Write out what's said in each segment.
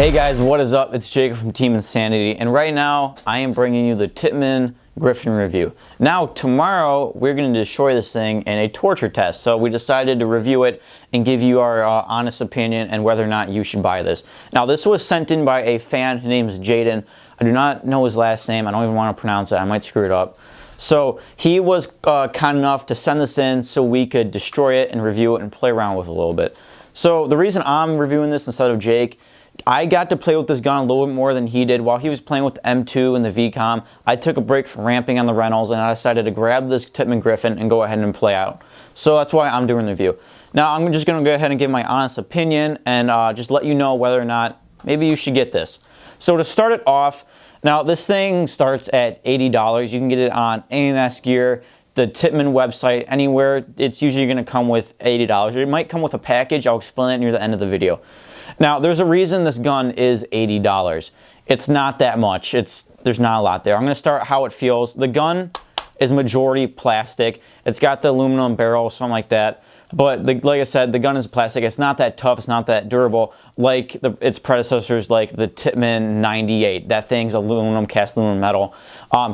Hey guys, what is up? It's Jacob from Team Insanity, and right now I am bringing you the Tippmann Gryphon review. Now tomorrow we're going to destroy this thing in a torture test, so we decided to review it and give you our honest opinion and whether or not you should buy this. Now this was sent in by a fan. His name is Jaden. I do not know his last name. I don't even want to pronounce it. I might screw it up. So he was kind enough to send this in so we could destroy it and review it and play around with it a little bit. So the reason I'm reviewing this instead of Jake, I got to play with this gun a little bit more than he did. While he was playing with the M2 and the VCOM, I took a break from ramping on the Reynolds and I decided to grab this Tippmann Gryphon and go ahead and play out. So that's why I'm doing the review. Now I'm just going to go ahead and give my honest opinion and just let you know whether or not maybe you should get this. So to start it off, now this thing starts at $80. You can get it on ANS Gear, the Tippmann website, anywhere. It's usually going to come with $80. It might come with a package. I'll explain it near the end of the video. Now, there's a reason this gun is $80. It's not that much. There's not a lot there. I'm going to start how it feels. The gun is majority plastic. It's got the aluminum barrel, something like that. But like I said, the gun is plastic. It's not that tough. It's not that durable like its predecessors, like the Tippmann 98. That thing's aluminum, cast aluminum metal.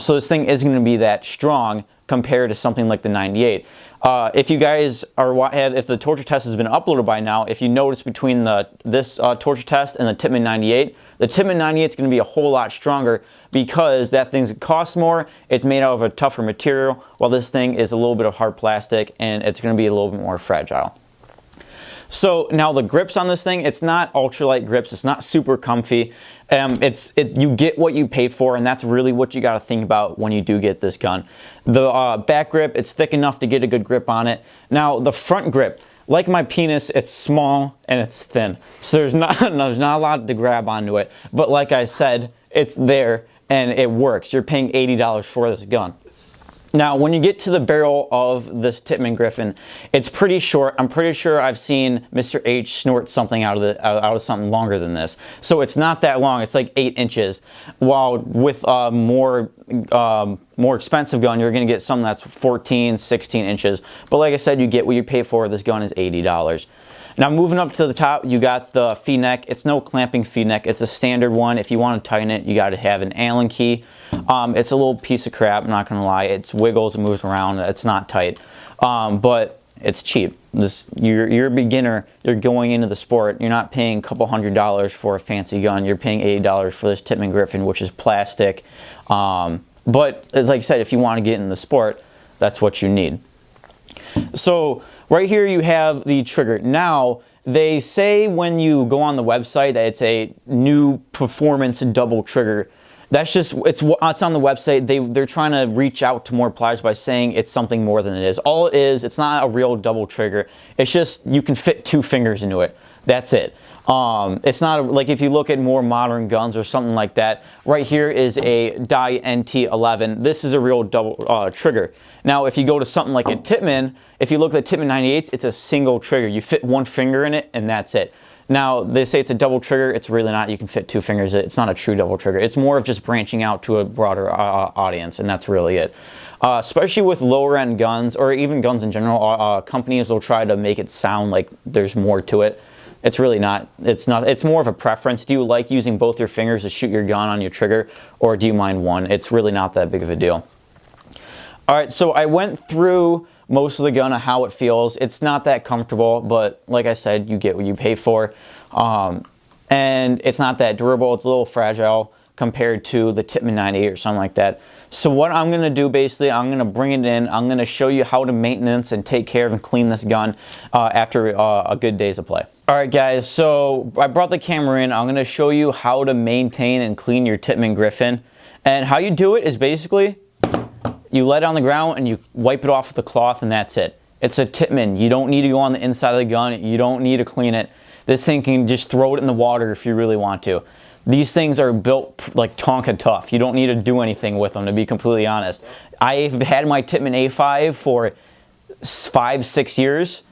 So this thing isn't going to be that strong compared to something like the 98. If you guys if the torture test has been uploaded by now, if you notice between this torture test and the Tippmann 98, the Tippmann 98 is going to be a whole lot stronger because that thing costs more. It's made out of a tougher material, while this thing is a little bit of hard plastic and it's going to be a little bit more fragile. So now the grips on this thing, it's not ultralight grips. It's not super comfy. You get what you pay for, and that's really what you got to think about when you do get this gun. The back grip, it's thick enough to get a good grip on it. Now the front grip, like my penis, it's small and it's thin. So there's not a lot to grab onto it. But like I said, it's there and it works. You're paying $80 for this gun. Now, when you get to the barrel of this Tippmann Gryphon, it's pretty short. I'm pretty sure I've seen Mr. H snort something out of something longer than this. So it's not that long. It's like 8 inches. While with more expensive gun, you're going to get something that's 14, 16 inches. But like I said, you get what you pay for. This gun is $80. Now moving up to the top, you got the feed neck. It's no clamping feed neck. It's a standard one. If you want to tighten it, you got to have an Allen key. It's a little piece of crap, I'm not going to lie. It wiggles and moves around. It's not tight. But it's cheap. You're a beginner. You're going into the sport. You're not paying a couple $100 for a fancy gun. You're paying $80 for this Tippmann Gryphon, which is plastic. But like I said, if you want to get in the sport, that's what you need. So right here you have the trigger. Now, they say when you go on the website that it's a new performance double trigger. That's just, it's on the website. They're trying to reach out to more players by saying it's something more than it is. All it is, it's not a real double trigger. It's just you can fit 2 fingers into it. That's it. It's not like if you look at more modern guns or something like that. Right here is a Dye NT11. This is a real double trigger. Now, if you go to something like a Tippmann, if you look at the Tippmann 98s, it's a single trigger. You fit 1 finger in it, and that's it. Now, they say it's a double trigger. It's really not. You can fit 2 fingers. It's not a true double trigger. It's more of just branching out to a broader audience, and that's really it. Especially with lower-end guns, or even guns in general, companies will try to make it sound like there's more to it. It's really not. It's not. It's more of a preference. Do you like using both your fingers to shoot your gun on your trigger, or do you mind one? It's really not that big of a deal. All right, so I went through most of the gun, how it feels. It's not that comfortable, but like I said, you get what you pay for. And it's not that durable. It's a little fragile compared to the Tippmann 98 or something like that. So what I'm going to do, basically, I'm going to bring it in. I'm going to show you how to maintenance and take care of and clean this gun after a good days of play. All right, guys, so I brought the camera in. I'm going to show you how to maintain and clean your Tippmann Gryphon. And how you do it is basically you let it on the ground and you wipe it off with the cloth, and that's it. It's a Tippmann. You don't need to go on the inside of the gun. You don't need to clean it. This thing can just throw it in the water if you really want to. These things are built like Tonka tough. You don't need to do anything with them, to be completely honest. I've had my Tippmann A5 for 5-6 years.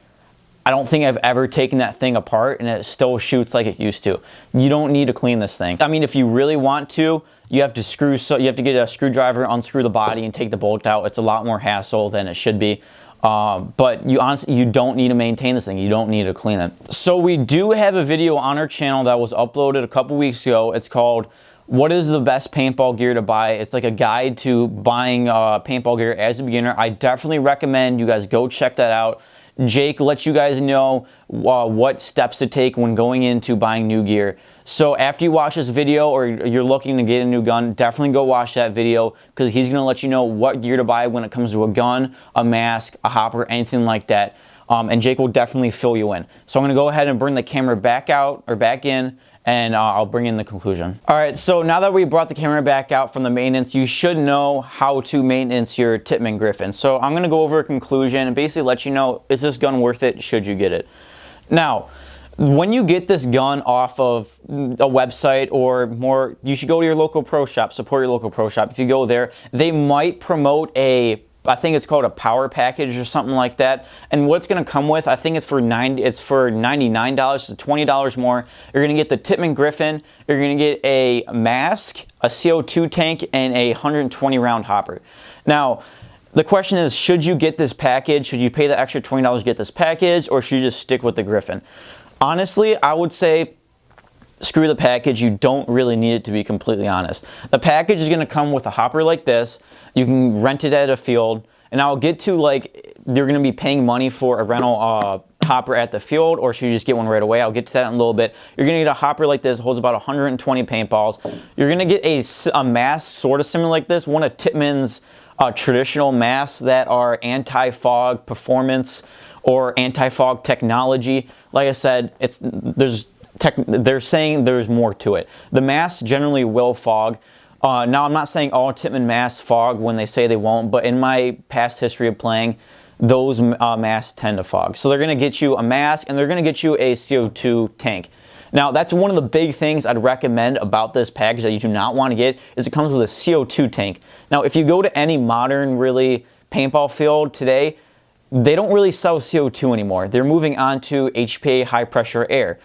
I don't think I've ever taken that thing apart, and it still shoots like it used to. You don't need to clean this thing. I mean, if you really want to, you have to you have to get a screwdriver, unscrew the body, and take the bolt out. It's a lot more hassle than it should be. But you honestly, you don't need to maintain this thing. You don't need to clean it. So we do have a video on our channel that was uploaded a couple weeks ago. It's called "What is the best paintball gear to buy?" It's like a guide to buying paintball gear as a beginner. I definitely recommend you guys go check that out. Jake lets you guys know what steps to take when going into buying new gear. So after you watch this video, or you're looking to get a new gun, definitely go watch that video, because he's going to let you know what gear to buy when it comes to a gun, a mask, a hopper, anything like that. And Jake will definitely fill you in. So I'm going to go ahead and bring the camera back out, or back in, and I'll bring in the conclusion. All right, so now that we brought the camera back out from the maintenance, you should know how to maintenance your Tippmann Gryphon. So I'm gonna go over a conclusion and basically let you know, is this gun worth it? Should you get it? Now, when you get this gun off of a website, or more, you should go to your local pro shop, support your local pro shop. If you go there, they might promote I think it's called a power package or something like that. And what's going to come with, I think it's for $99, so $20 more. You're going to get the Tippmann Gryphon. You're going to get a mask, a CO2 tank, and a 120 round hopper. Now, the question is, should you get this package? Should you pay the extra $20 to get this package, or should you just stick with the Gryphon? Honestly, I would say screw the package. You don't really need it, to be completely honest. The package is going to come with a hopper like this. You can rent it at a field, and I'll get to, like, you're going to be paying money for a rental hopper at the field, or should you just get one right away? I'll get to that in a little bit. You're going to get a hopper like this, holds about 120 paintballs. You're going to get a mask sort of similar like this, one of Tippmann's traditional masks that are anti-fog performance or anti-fog technology. Like I said, they're saying there's more to it. The masks generally will fog. Now, I'm not saying all Tippmann masks fog when they say they won't, but in my past history of playing, those masks tend to fog. So they're going to get you a mask, and they're going to get you a CO2 tank. Now, that's one of the big things I'd recommend about this package that you do not want to get, is it comes with a CO2 tank. Now, if you go to any modern, really, paintball field today, they don't really sell CO2 anymore. They're moving on to HPA, high pressure air.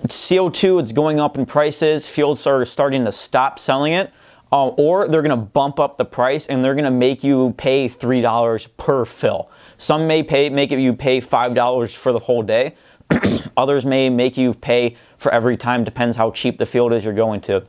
CO2, it's going up in prices. Fields are starting to stop selling it. Or they're going to bump up the price, and they're going to make you pay $3 per fill. Some may make you pay $5 for the whole day. Others may make you pay for every time, depends how cheap the field is you're going to.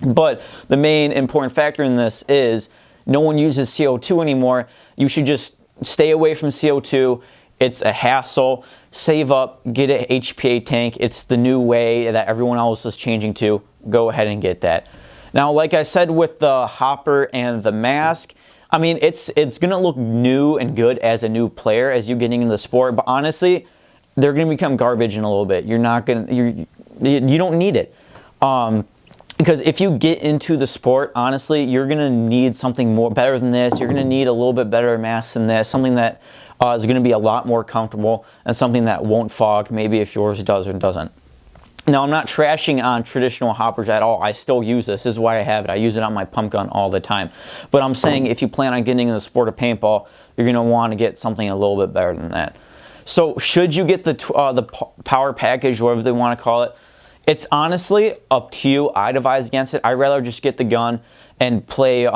But the main important factor in this is no one uses CO2 anymore. You should just stay away from CO2. It's a hassle. Save up, get an HPA tank. It's the new way that everyone else is changing to. Go ahead and get that. Now, like I said with the hopper and the mask, I mean, it's going to look new and good as a new player as you getting into the sport, but honestly, they're going to become garbage in a little bit. You're not going to, you don't need it. Because if you get into the sport, honestly, you're going to need something more better than this. You're going to need a little bit better mask than this, something that is going to be a lot more comfortable, and something that won't fog, maybe if yours does or doesn't. Now, I'm not trashing on traditional hoppers at all. I still use this. This is why I have it. I use it on my pump gun all the time. But I'm saying if you plan on getting in the sport of paintball, you're going to want to get something a little bit better than that. So should you get the power package, whatever they want to call it? It's honestly up to you. I'd advise against it. I'd rather just get the gun and play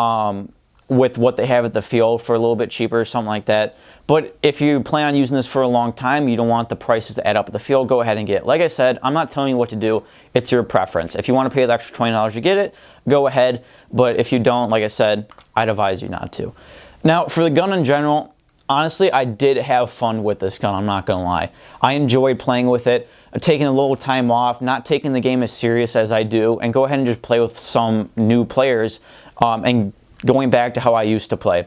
with what they have at the field for a little bit cheaper or something like that. But if you plan on using this for a long time, you don't want the prices to add up at the field, go ahead and get it. Like I said, I'm not telling you what to do. It's your preference. If you want to pay the extra $20 to get it, go ahead. But if you don't, like I said, I'd advise you not to. Now, for the gun in general, honestly, I did have fun with this gun. I'm not going to lie. I enjoyed playing with it. Taking a little time off, not taking the game as serious as I do, and go ahead and just play with some new players and going back to how I used to play.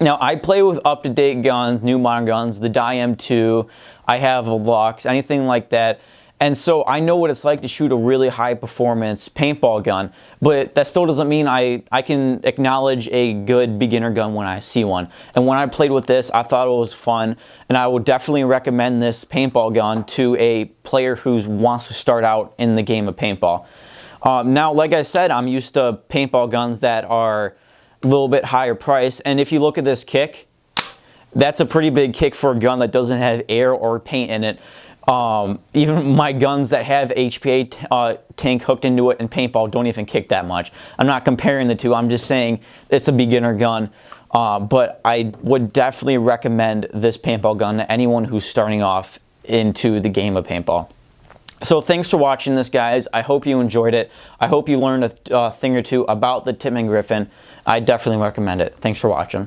Now, I play with up-to-date guns, new modern guns, the Dye M2, I have a Lux, anything like that. And so I know what it's like to shoot a really high-performance paintball gun, but that still doesn't mean I can acknowledge a good beginner gun when I see one. And when I played with this, I thought it was fun, and I would definitely recommend this paintball gun to a player who wants to start out in the game of paintball. Now, like I said, I'm used to paintball guns that are a little bit higher price, and if you look at this kick, that's a pretty big kick for a gun that doesn't have air or paint in it. Even my guns that have HPA tank hooked into it in paintball don't even kick that much. I'm not comparing the two. I'm just saying it's a beginner gun. But I would definitely recommend this paintball gun to anyone who's starting off into the game of paintball. So thanks for watching this, guys. I hope you enjoyed it. I hope you learned a thing or two about the Tippmann Gryphon. I definitely recommend it. Thanks for watching.